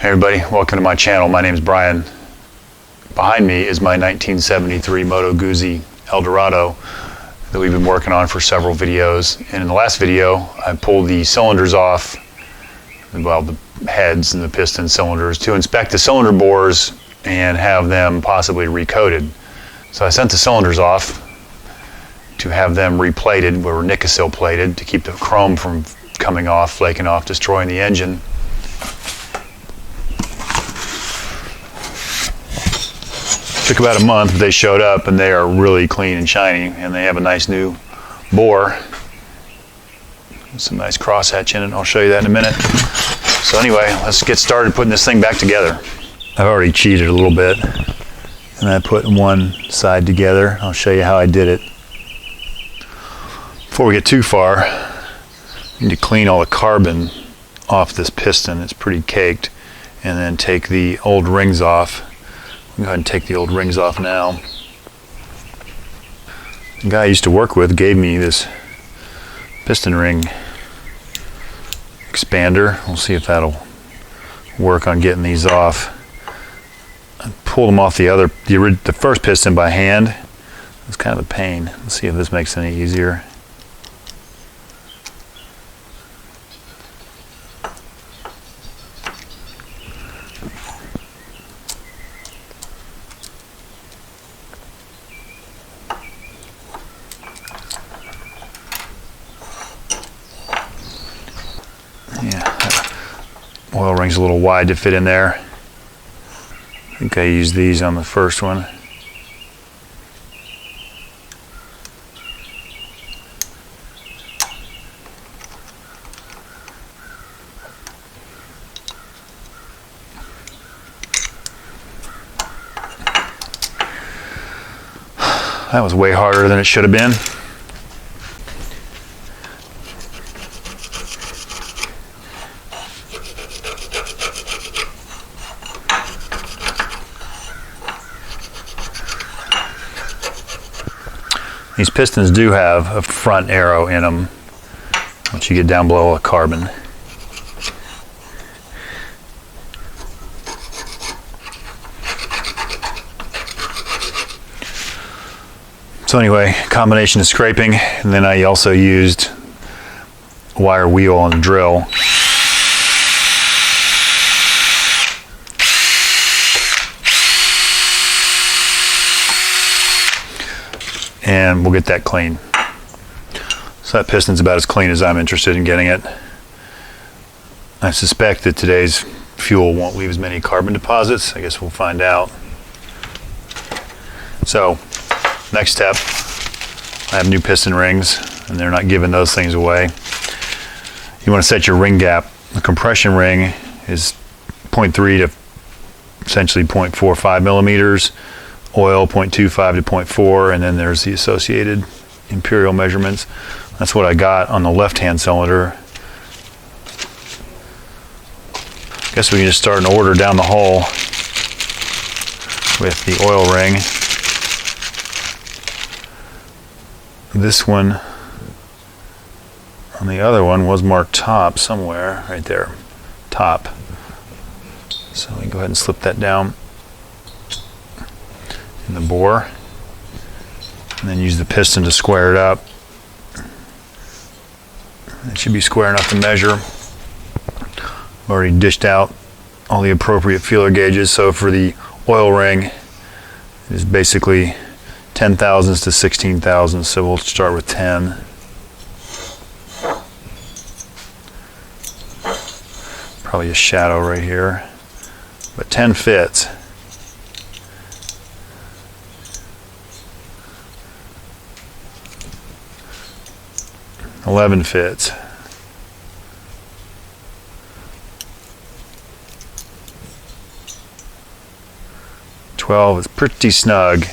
Hey everybody, welcome to my channel. My name is Brian. Behind me is my 1973 Moto Guzzi Eldorado that we've been working on for several videos. And in the last video, I pulled the cylinders off, well, the heads and the piston cylinders, to inspect the cylinder bores and have them possibly recoated. So I sent the cylinders off to have them replated, where Nicosil plated, to keep the chrome from coming off, flaking off, destroying the engine. Took about a month, but they showed up and they are really clean and shiny, and they have a nice new bore. Some nice crosshatch in it. I'll show you that in a minute. So anyway, let's get started putting this thing back together. I've already cheated a little bit, and I put one side together. I'll show you how I did it. Before we get too far, I need to clean all the carbon off this piston. It's pretty caked. And then take the old rings off. Go ahead and take the old rings off now. The guy I used to work with gave me this piston ring expander. We'll see if that'll work on getting these off. I pulled them off the first piston by hand. It's kind of a pain. Let's see if this makes it any easier. Oil ring's a little wide to fit in there. I think I used these on the first one. That was way harder than it should have been. These pistons do have a front arrow in them once you get down below a carbon. So anyway, combination of scraping, and then I also used a wire wheel on the drill. And we'll get that clean. So that piston's about as clean as I'm interested in getting it. I suspect that today's fuel won't leave as many carbon deposits. I guess we'll find out. So, next step, I have new piston rings, and they're not giving those things away. You want to set your ring gap. The compression ring is 0.3 to essentially 0.45 millimeters. Oil 0.25 to 0.4, and then there's the associated imperial measurements. That's what I got on the left-hand cylinder. Guess we can just start an order down the hole with the oil ring. This one on the other one was marked top somewhere, right there, top. So we can go ahead and slip that down in the bore, and then use the piston to square it up. It should be square enough to measure. I've already dished out all the appropriate feeler gauges. So for the oil ring, it is basically 10 thousandths to 16 thousandths. So we'll start with 10. Probably a shadow right here, but 10 fits. 11 fits. 12 is pretty snug.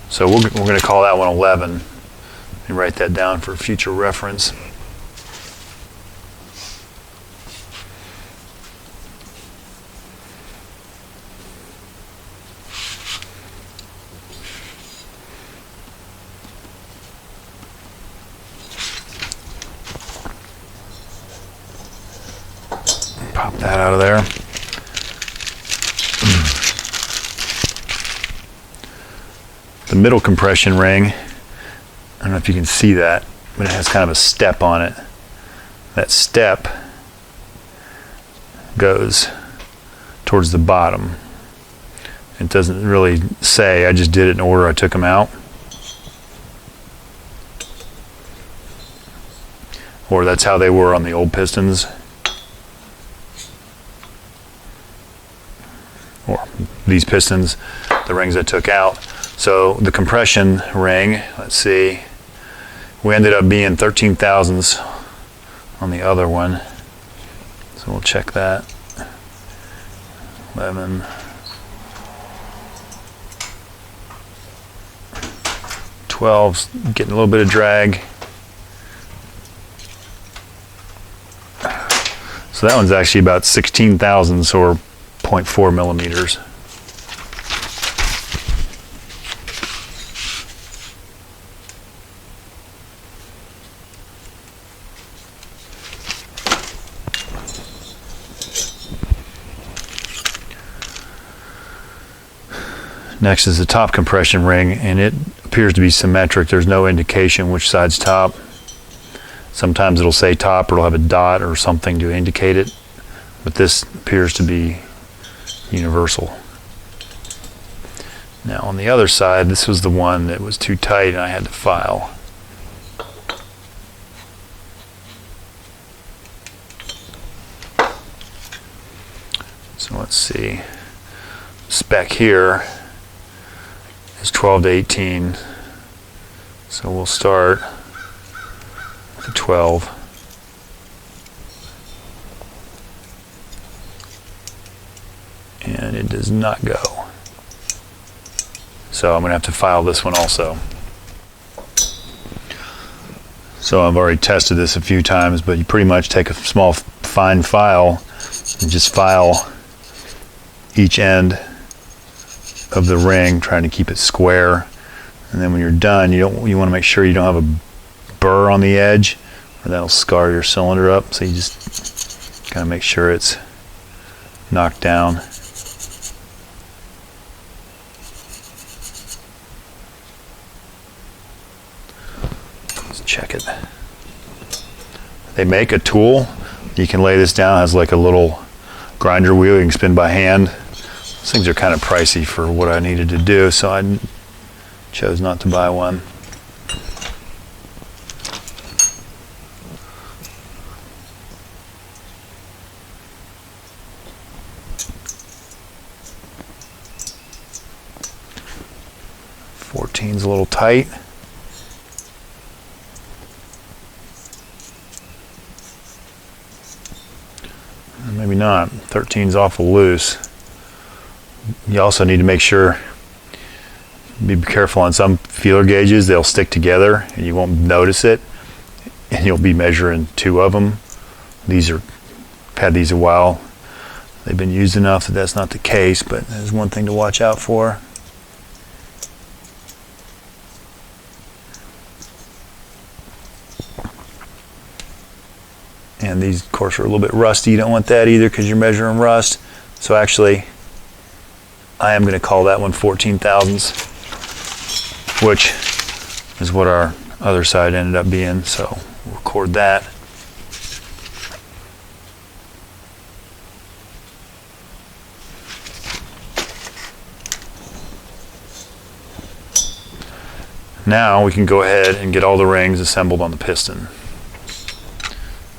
So we're going to call that one 11 and write that down for future reference. Pop that out of there. The middle compression ring, I don't know if you can see that, but it has kind of a step on it. That step goes towards the bottom. It doesn't really say, I just did it in order I took them out. Or that's how they were on the old pistons. Or these pistons, the rings I took out. So the compression ring, let's see, we ended up being 13 thousandths on the other one. So we'll check that. 11. 12's getting a little bit of drag. So that one's actually about 16 thousandths or 0.4 millimeters. Next is the top compression ring, and it appears to be symmetric. There's no indication which side's top. Sometimes it'll say top, or it'll have a dot or something to indicate it, but this appears to be universal. Now on the other side, this was the one that was too tight and I had to file. So let's see. Spec here is 12 to 18. So we'll start with the 12. And it does not go. So I'm going to have to file this one also. So I've already tested this a few times, but you pretty much take a small fine file and just file each end of the ring, trying to keep it square. And then when you're done, you want to make sure you don't have a burr on the edge, or that'll scar your cylinder up. So you just gotta make sure it's knocked down. Let's check it. They make a tool. You can lay this down. It has like a little grinder wheel you can spin by hand. These things are kind of pricey for what I needed to do, so I chose not to buy one. Fourteen's a little tight. Maybe not. 13's awful loose. You also need to make sure, be careful on some feeler gauges, they'll stick together and you won't notice it, and you'll be measuring two of them. I've had these a while. They've been used enough that that's not the case, but there's one thing to watch out for. And these, of course, are a little bit rusty. You don't want that either because you're measuring rust. So actually, I am going to call that one 14 thousandths, which is what our other side ended up being. So we'll record that. Now we can go ahead and get all the rings assembled on the piston.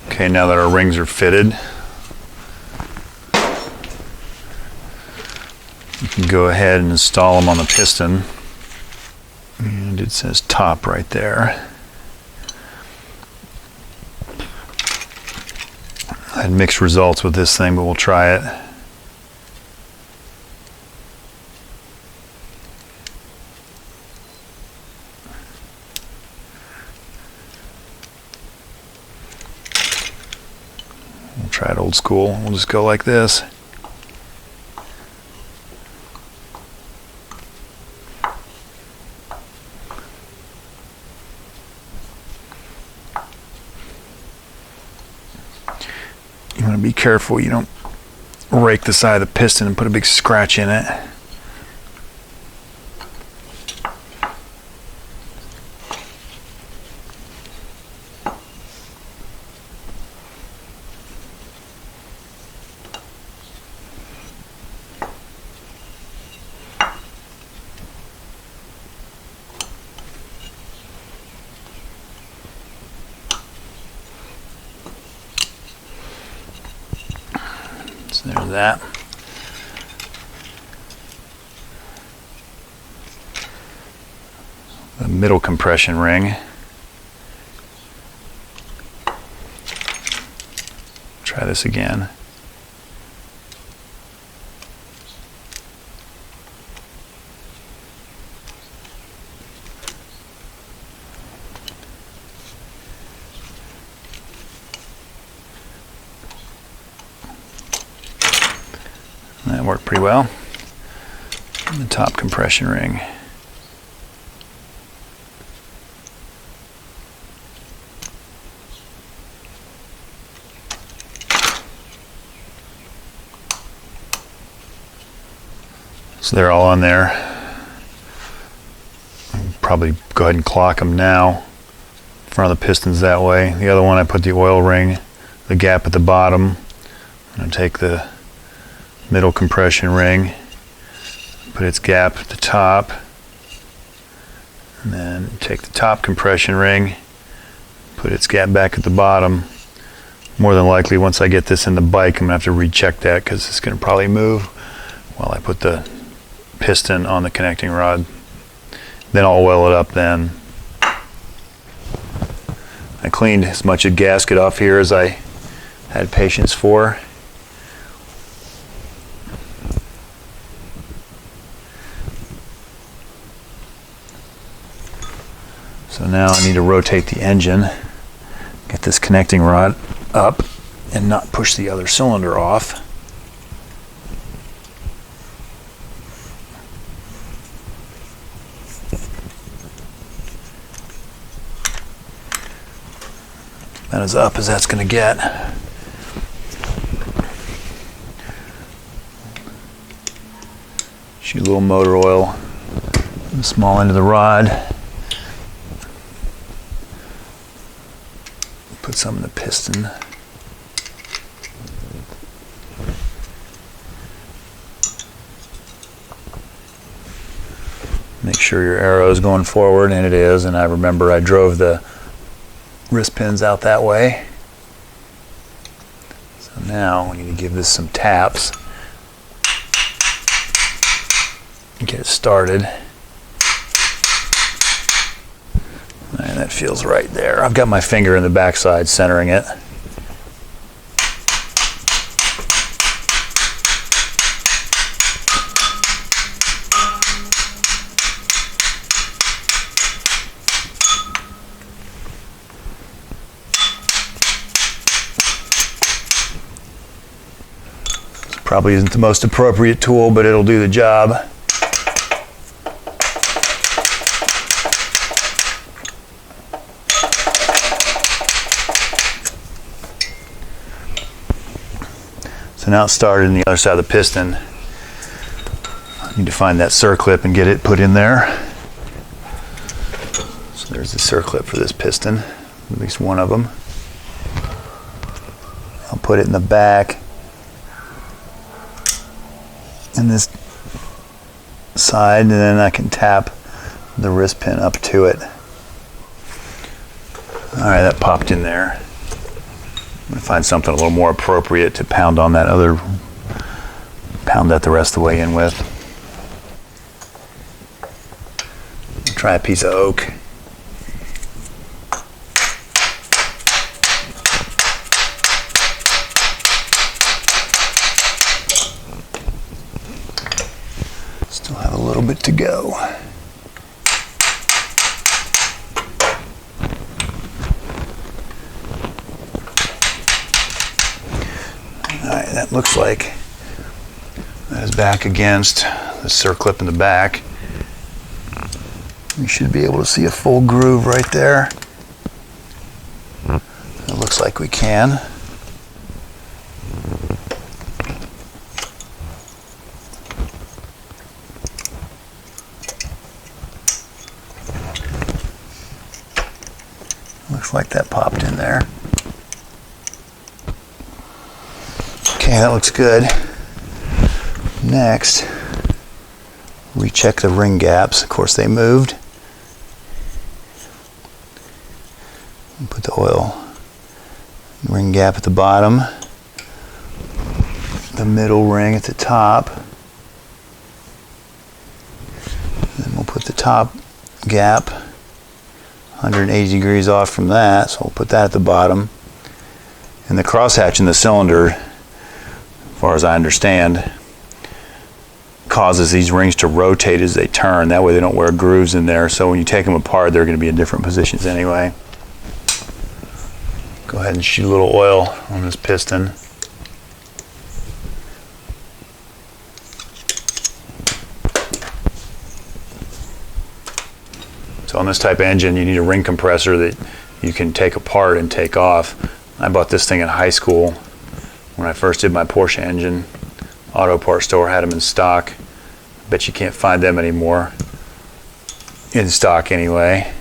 Okay, now that our rings are fitted, you can go ahead and install them on the piston. And it says top right there. I had mixed results with this thing, but we'll try it. We'll try it old school. We'll just go like this. You want want to be careful you don't rake the side of the piston and put a big scratch in it. So there's that. The middle compression ring. Try this again. That worked pretty well. And the top compression ring. So they're all on there. I'll probably go ahead and clock them now. Front of the pistons that way. The other one I put the oil ring, the gap at the bottom. I'm going to take the middle compression ring, put its gap at the top, and then take the top compression ring, put its gap back at the bottom. More than likely, once I get this in the bike, I'm going to have to recheck that because it's going to probably move while I put the piston on the connecting rod. Then I'll oil it up then. I cleaned as much of gasket off here as I had patience for. So now I need to rotate the engine, get this connecting rod up, and not push the other cylinder off. That is up as that's going to get. Shoot a little motor oil on the small end of the rod. Put some in the piston. Make sure your arrow is going forward, and it is. And I remember I drove the wrist pins out that way. So now we need to give this some taps and get it started. And that feels right there. I've got my finger in the backside centering it. This probably isn't the most appropriate tool, but it'll do the job. So now it's started on the other side of the piston. I need to find that circlip and get it put in there. So there's the circlip for this piston, at least one of them. I'll put it in the back in this side, and then I can tap the wrist pin up to it. All right, that popped in there. I'm going to find something a little more appropriate to pound on that other, pound that the rest of the way in with. Try a piece of oak. Still have a little bit to go. Alright, that looks like that is back against the circlip in the back. You should be able to see a full groove right there. It looks like we can. Looks like that popped in there. Okay, that looks good. Next, recheck the ring gaps. Of course, they moved. Put the oil ring gap at the bottom, the middle ring at the top. Then we'll put the top gap 180 degrees off from that, so we'll put that at the bottom. And the crosshatch in the cylinder, as far as I understand, causes these rings to rotate as they turn. That way they don't wear grooves in there, so when you take them apart, they're going to be in different positions anyway. Go ahead and shoot a little oil on this piston. So on this type of engine, you need a ring compressor that you can take apart and take off. I bought this thing in high school when I first did my Porsche engine. Auto parts store had them in stock. Bet you can't find them anymore. In stock anyway.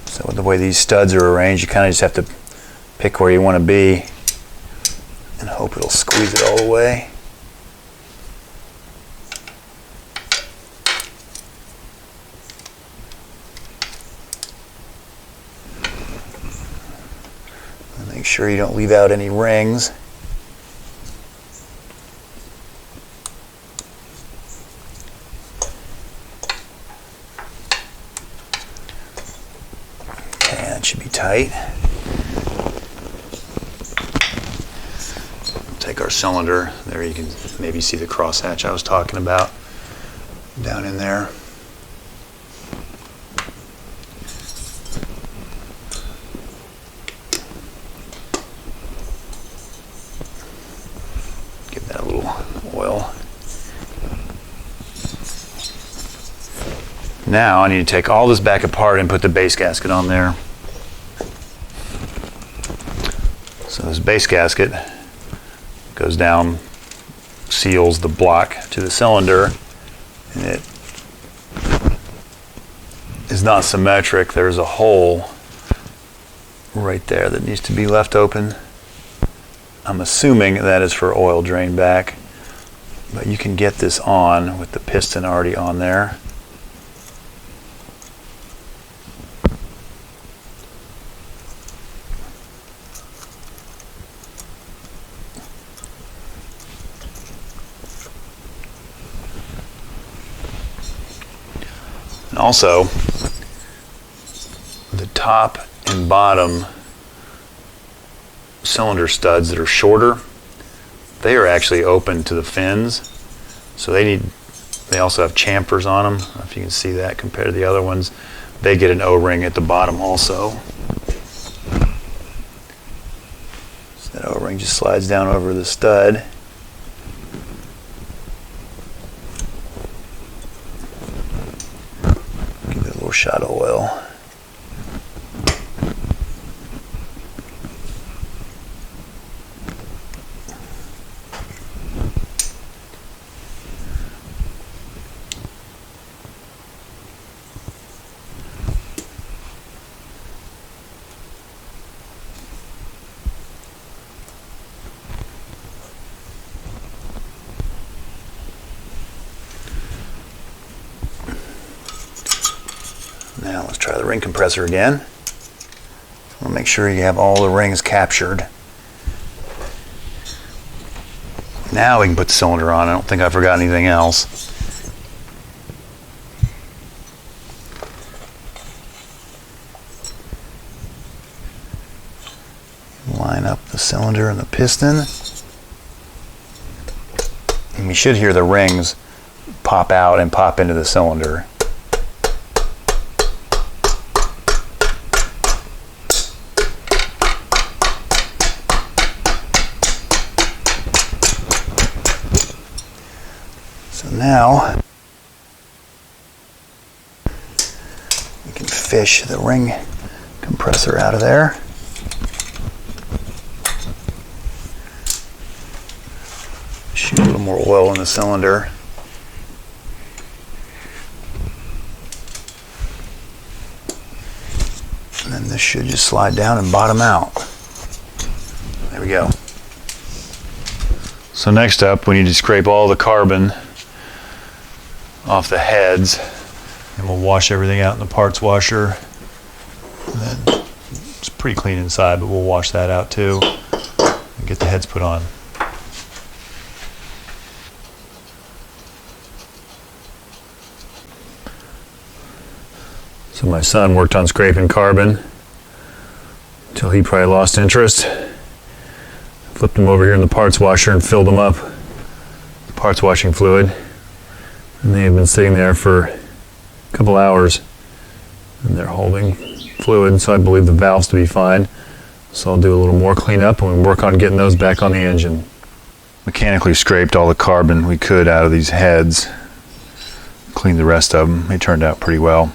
So with the way these studs are arranged, you kind of just have to pick where you want to be and hope it'll squeeze it all the way. And make sure you don't leave out any rings. Okay, that should be tight. Take our cylinder, there you can maybe see the crosshatch I was talking about down in there. Give that a little oil. Now I need to take all this back apart and put the base gasket on there. So this base gasket goes down, seals the block to the cylinder, and it is not symmetric. There's a hole right there that needs to be left open. I'm assuming that is for oil drain back, but you can get this on with the piston already on there. And also, the top and bottom cylinder studs that are shorter, they are actually open to the fins. So they also have chamfers on them. I don't know if you can see that compared to the other ones. They get an O-ring at the bottom also. So that O-ring just slides down over the stud. Shot of oil. Now let's try the ring compressor again. We'll make sure you have all the rings captured. Now we can put the cylinder on. I don't think I forgot anything else. Line up the cylinder and the piston. And we should hear the rings pop out and pop into the cylinder. So now we can fish the ring compressor out of there. Shoot a little more oil in the cylinder. And then this should just slide down and bottom out. There we go. So next up, we need to scrape all the carbon off the heads. And we'll wash everything out in the parts washer. And then it's pretty clean inside, but we'll wash that out too and get the heads put on. So my son worked on scraping carbon until he probably lost interest. Flipped them over here in the parts washer and filled them up with parts washing fluid. And they have been sitting there for a couple hours and they're holding fluid, so I believe the valves to be fine. So I'll do a little more cleanup and we'll work on getting those back on the engine. Mechanically scraped all the carbon we could out of these heads. Cleaned the rest of them. They turned out pretty well.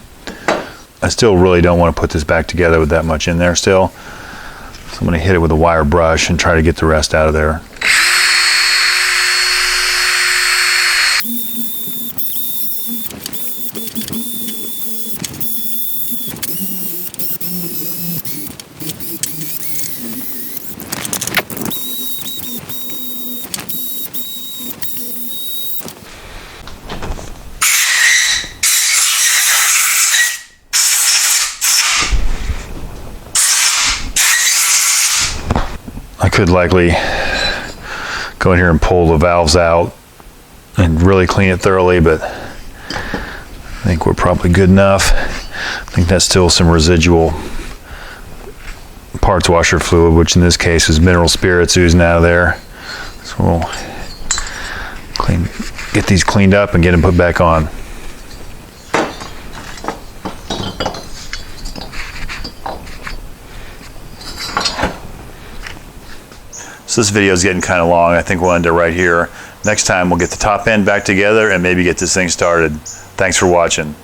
I still really don't want to put this back together with that much in there still. So I'm going to hit it with a wire brush and try to get the rest out of there. I could likely go in here and pull the valves out and really clean it thoroughly, but I think we're probably good enough. I think that's still some residual parts washer fluid, which in this case is mineral spirits oozing out of there. So we'll get these cleaned up and get them put back on. So this video is getting kind of long. I think we'll end it right here. Next time we'll get the top end back together and maybe get this thing started. Thanks for watching.